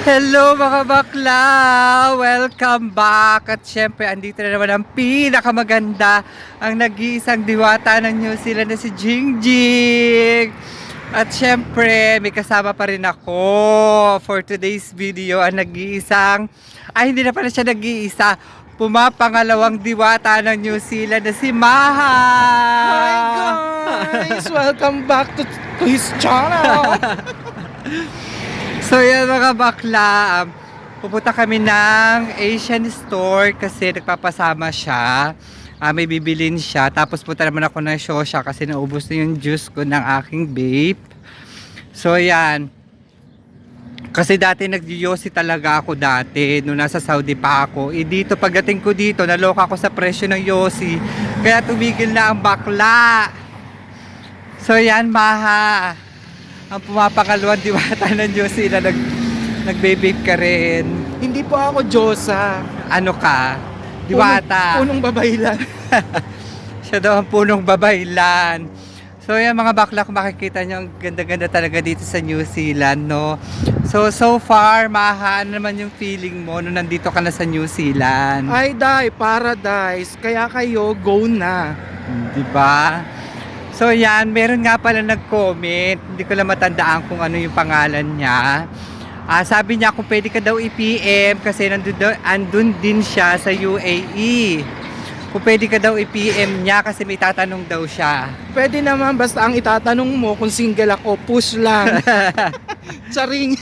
Hello mga bakla! Welcome back! At syempre, andito na naman ang pinakamaganda, ang nag-iisang diwata ng New Zealand na si Jingjing! At syempre, may kasama pa rin ako for today's video, ang nag-iisang, hindi na pala siya nag-iisa, pumapangalawang diwata ng New Zealand na si Maha! Hi guys! Welcome back to his channel! So yan mga bakla, pupunta kami ng Asian store kasi nagpapasama siya. May bibilin siya. Tapos punta naman ako ng Shosha kasi naubos na yung juice ko ng aking vape. So yan. Kasi dati nag-yosi talaga ako dati nung nasa Saudi pa ako. Dito pagdating ko dito, naloka ako sa presyo ng yosi. Kaya tumigil na ang bakla. So yan Maha. Ang pumapangalawang diwata ng Diyos na nagbe-vape ka rin. Hindi po ako Diyosa. Ano ka? Diwata. Punong babaylan. Siya daw ang punong babaylan. So yan mga bakla, kung makikita nyo, ang ganda-ganda talaga dito sa New Zealand, no? So far, Maha, ano naman yung feeling mo nung nandito ka na sa New Zealand? Ay, day, paradise. Kaya kayo, go na. Di ba? So yan, meron nga pala nag-comment, hindi ko lang matandaan kung ano yung pangalan niya. Sabi niya kung pwede ka daw i-PM kasi andun din siya sa UAE. Kung pwede ka daw i-PM niya kasi may tatanong daw siya. Pwede naman, basta ang itatanong mo kung single ako, push lang. Charing.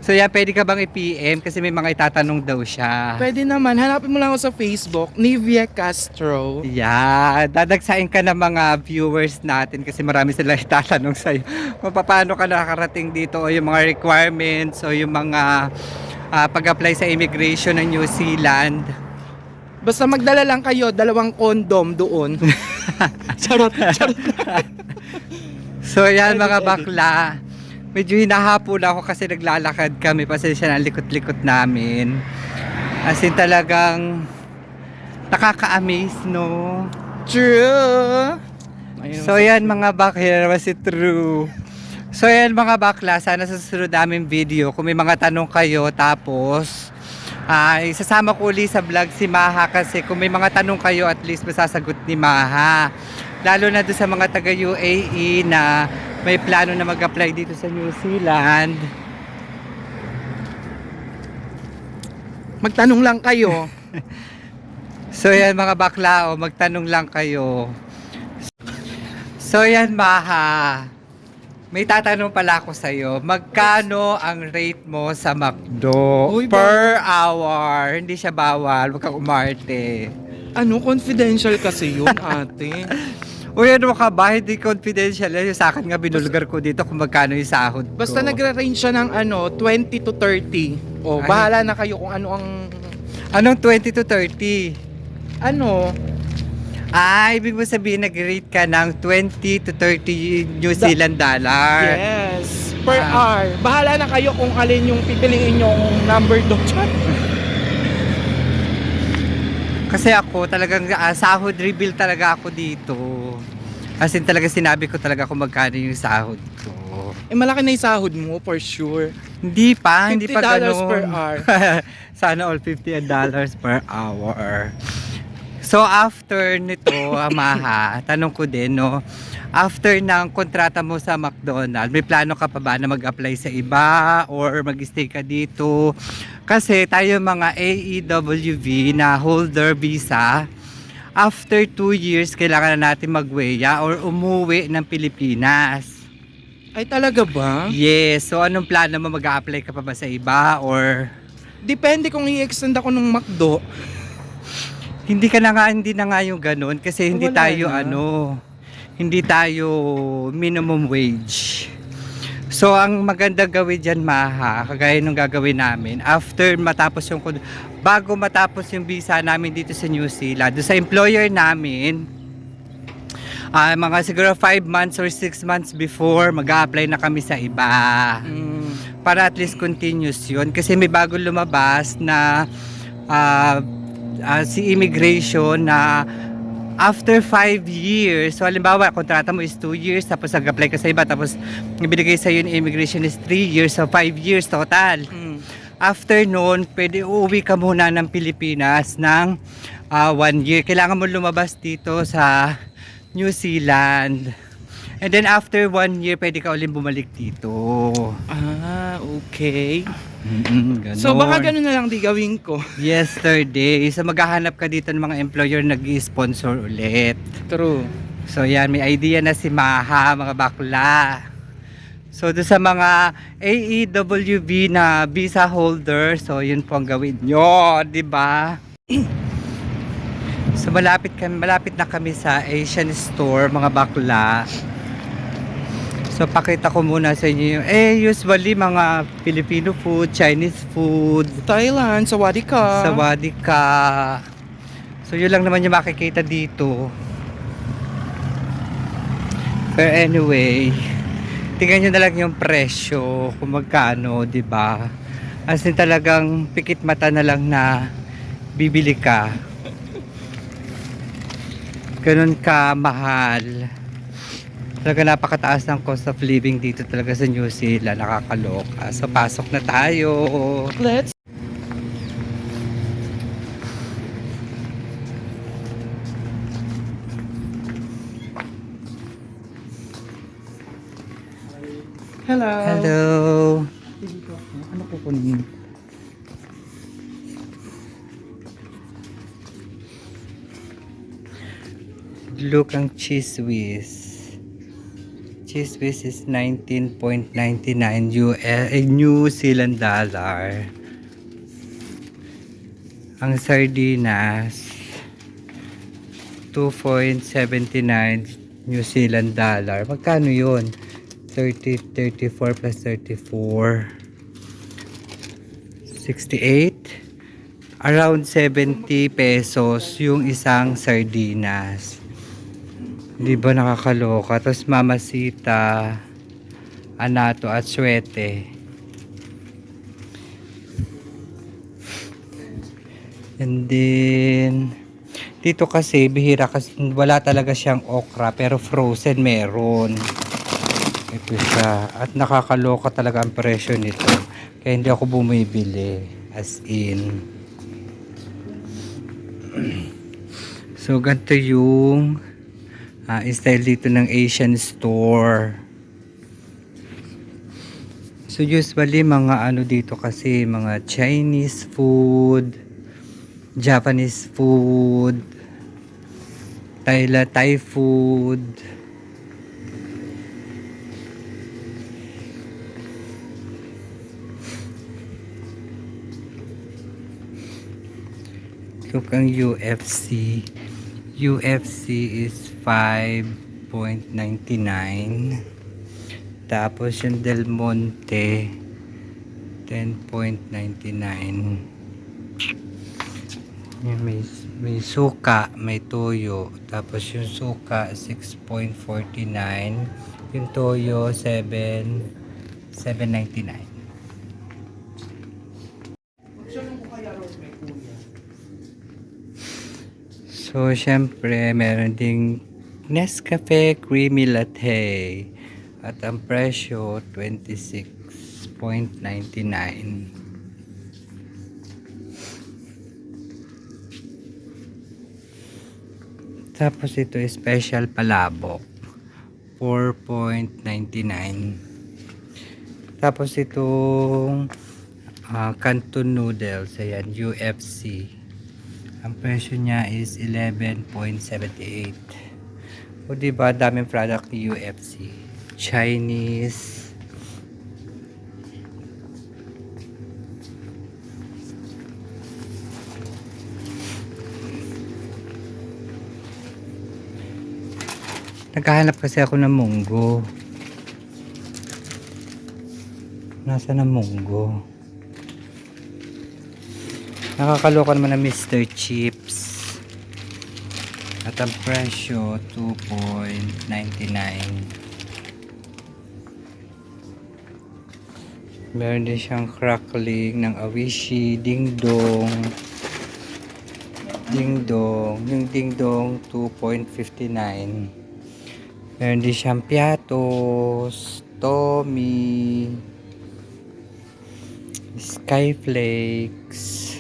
So yan, pwede ka bang i-PM kasi may mga itatanong daw siya. Pwede naman, hanapin mo lang ako sa Facebook, Nivea Castro. Yeah, dadagsain ka ng mga viewers natin kasi marami sila itatanong sa'yo. Kung paano ka nakarating dito o yung mga requirements o yung mga pag-apply sa immigration ng New Zealand. Basta magdala lang kayo, 2 condom doon. Charot. So yan mga bakla. Medyo hinahapon ako kasi naglalakad kami. Pasensya na likot-likot namin. As in talagang nakaka-amaze, no? True. So yan mga bakla, yan naman si True. So yan mga bakla, sana sa susunod namin video, kung may mga tanong kayo, tapos isasama ko ulit sa vlog si Maha kasi kung may mga tanong kayo, at least masasagot ni Maha. Lalo na doon sa mga taga UAE na may plano na mag-apply dito sa New Zealand. Magtanong lang kayo. So yan mga bakla, magtanong lang kayo. So yan Maha, may tatanong pala ako sa'yo. Magkano ang rate mo sa McDo Uy, per hour? Hindi siya bawal, huwag kang umarte. Ano, confidential kasi yun, ate. Uy, ano ka ba? Hindi confidential. Yung sa akin nga binulgar ko dito kung magkano yung sahod ko. Basta nagre-range siya ng 20 to 30. O, Ay. bahala na kayo kung ano ang... Anong 20 to 30? Ano? Ibig mo sabihin nag-rate ka ng 20 to 30 New Zealand dollar. Yes. Per hour. Bahala na kayo kung alin yung pipiliin yung number doon. Kasi ako talagang sahod reveal talaga ako dito. As in talaga sinabi ko talaga kung magkano yung sahod ko. Malaki na yung sahod mo, for sure. Hindi pa $50 ganun. per hour. Sana all $50 per hour. So after nito, Maha, tanong ko din, no? After ng kontrata mo sa McDonald's, may plano ka pa ba na mag-apply sa iba or mag-stay ka dito? Kasi tayo mga AEWV na holder visa, after 2 years, kailangan na natin magweya or umuwi ng Pilipinas. Ay, talaga ba? Yes. So anong plano mo? Mag-a-apply ka pa ba sa iba or... Depende kung i-extend ako ng McDo. Hindi na nga yung ganun kasi hindi Wala tayo na. hindi tayo minimum wage. So ang maganda gawin diyan Maha, kagaya nung gagawin namin bago matapos yung visa namin dito sa New Zealand, doon sa employer namin, mga siguro 5 months or 6 months before mag-a-apply na kami sa iba. Para at least continuous yun kasi may bago lumabas na si immigration na after 5 years, so halimbawa, kontrata mo is 2 years, tapos nag-apply ka sa iba, tapos ibinigay sa yung immigration is 3 years, so 5 years total. After noon, pwede uuwi ka muna ng Pilipinas ng 1 year. Kailangan mo lumabas dito sa New Zealand. And then after 1 year, pwede ka ulit bumalik dito. Ah, okay. Ganon. So baka ganun na lang di gawin ko. Yesterday, so maghahanap ka dito ng mga employer nag-sponsor ulit. True. So yan, may idea na si Maha, mga bakla. So doon sa mga AEWB na visa holder, so yun po ang gawin nyo, di ba? So malapit na kami sa Asian store, mga bakla. So pakita ko muna sa inyo yung, usually mga Filipino food, Chinese food, Thailand, sawadee ka. sawadee ka. So yun lang naman yung makikita dito. Pero anyway, tingnan nyo na lang yung presyo kung magkano, di ba? As in talagang pikit mata na lang na bibili ka. Ganun ka mahal. Talaga napakataas ng cost of living dito talaga sa New Zealand, nakakaloka. So pasok na tayo. Let's. Hello. Hello. Ano ko kunin? Look ang cheese whiz. Cheese whiz is 19.99 New Zealand dollar. Ang sardinas 2.79 New Zealand dollar. Magkano yun? 34 plus 34 68, around 70 pesos yung isang sardinas. Di ba nakakaloka? Tapos Mamacita, Anato at Suete. And then dito kasi bihira kasi wala talaga siyang okra, pero frozen meron. Ito siya. At nakakaloka talaga ang presyo nito. Kaya hindi ako bumibili. As in. So, ganito yung style dito ng Asian store. So, usually mga ano dito kasi, mga Chinese food, Japanese food, Thai food. Look ang UFC. UFC is 5.99. Tapos yung Del Monte 10.99. May suka, may toyo. Tapos yung suka 6.49. Yung toyo 7.99. So, syempre, meron ding Nescafe Creamy Latte. At ang presyo, 26.99. Tapos ito, special palabok. 4.99. Tapos itong Canton Noodles. Ayan, UFC. Ang presyo niya is 11.78. O diba, daming product ni UFC. Chinese. Naghahanap kasi ako ng munggo. Nasaan ang munggo? Nakakaloka naman ng Mr. Chips. At ang presyo, 2.99. Meron din siyang crackling ng Awishi, Ding Dong. Ding Dong. Yung Ding Dong 2.59. Meron din siyang Piatos, Tommy, Skyflakes.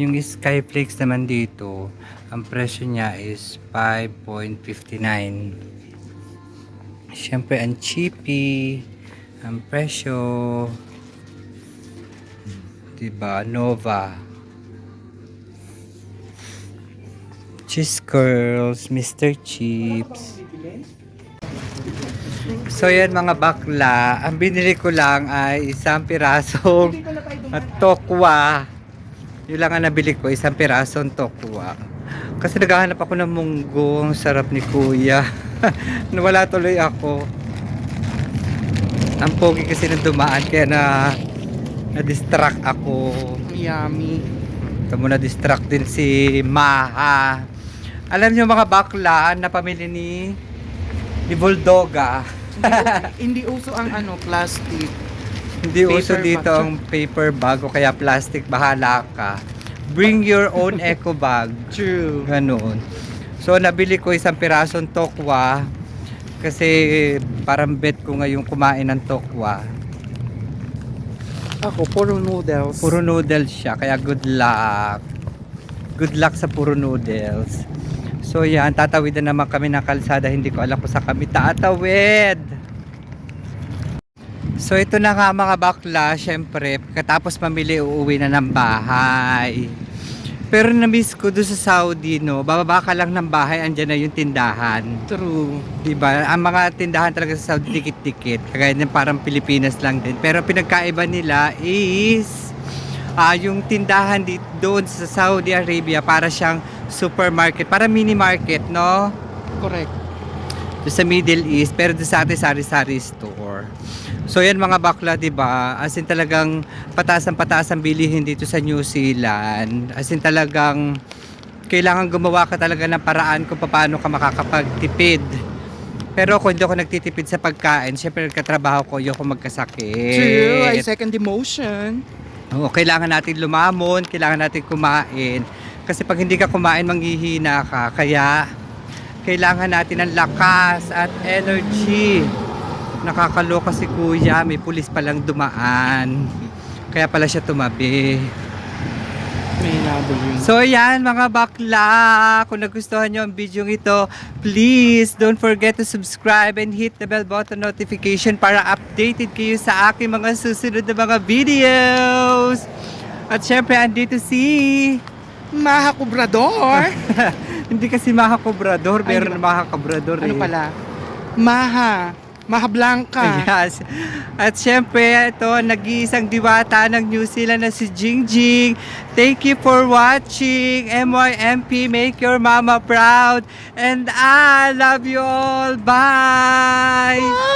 Yung Skyflakes naman dito, ang presyo niya is 5.59. Siyempre, ang cheapy, ang presyo, diba, Nova. Cheese Curls, Mr. Chips. So yan mga bakla, ang binili ko lang ay isang pirasong tokwa. Yun lang ang nabili ko, isang pirasong tokwa. Kasi naghahanap ako ng munggo, ang sarap ni kuya. Nawala tuloy ako. Ang pogi kasi nang dumaan, kaya na-distract ako. Yummy. Tamo na-distract din si Maha. Alam niyo mga bakla na pamilya ni Bulldoga. Hindi uso ang plastic. Hindi Paper uso dito bag. ang paper bag o kaya plastic, bahala ka. Bring your own eco bag. True. Ganoon. So nabili ko isang pirasong tokwa kasi parang bet ko ngayong kumain ng tokwa. Ako, puro noodles. Puro noodles siya, kaya good luck. Good luck sa puro noodles. So yan, tatawid na naman kami ng kalsada. Hindi ko alam kung saan kami tatawid. So ito na nga mga bakla, syempre, katapos mamili, uuwi na ng bahay. Pero na-miss ko doon sa Saudi, no, bababa ka lang ng bahay, andyan na yung tindahan. True. Diba? Ang mga tindahan talaga sa Saudi, dikit-dikit. Kagaya din parang Pilipinas lang din. Pero pinagkaiba nila is yung tindahan dito doon sa Saudi Arabia para siyang supermarket, para mini market, no? Correct. Doon sa Middle East, pero doon sa ating sari-sari store. So yan mga bakla, diba? As in talagang pataas ang bilihin dito sa New Zealand. As in talagang kailangan gumawa ka talaga ng paraan kung paano ka makakapagtipid. Pero kung hindi ako nagtitipid sa pagkain, syempre nagkatrabaho ko, ayoko magkasakit. True. I second the motion. Oo, kailangan natin lumamon, kailangan natin kumain. Kasi pag hindi ka kumain, manghihina ka. Kaya kailangan natin ng lakas at energy. Nakakaloka si kuya, may pulis palang dumaan. Kaya pala siya tumabi. May labol yun. So yan mga bakla, kung nagustuhan nyo ang video ito, please don't forget to subscribe and hit the bell button notification para updated kayo sa aking mga susunod na mga videos. At syempre andito si Maha Kubrador. hindi kasi Maha Cobrador, Ay, meron na Maha Cobrador Ano pala? Maha Blanca. Yes. At syempre, ito, nag-iisang diwata ng New Zealand na si Jingjing. Thank you for watching. MYMP, make your mama proud. And I love you all. Bye!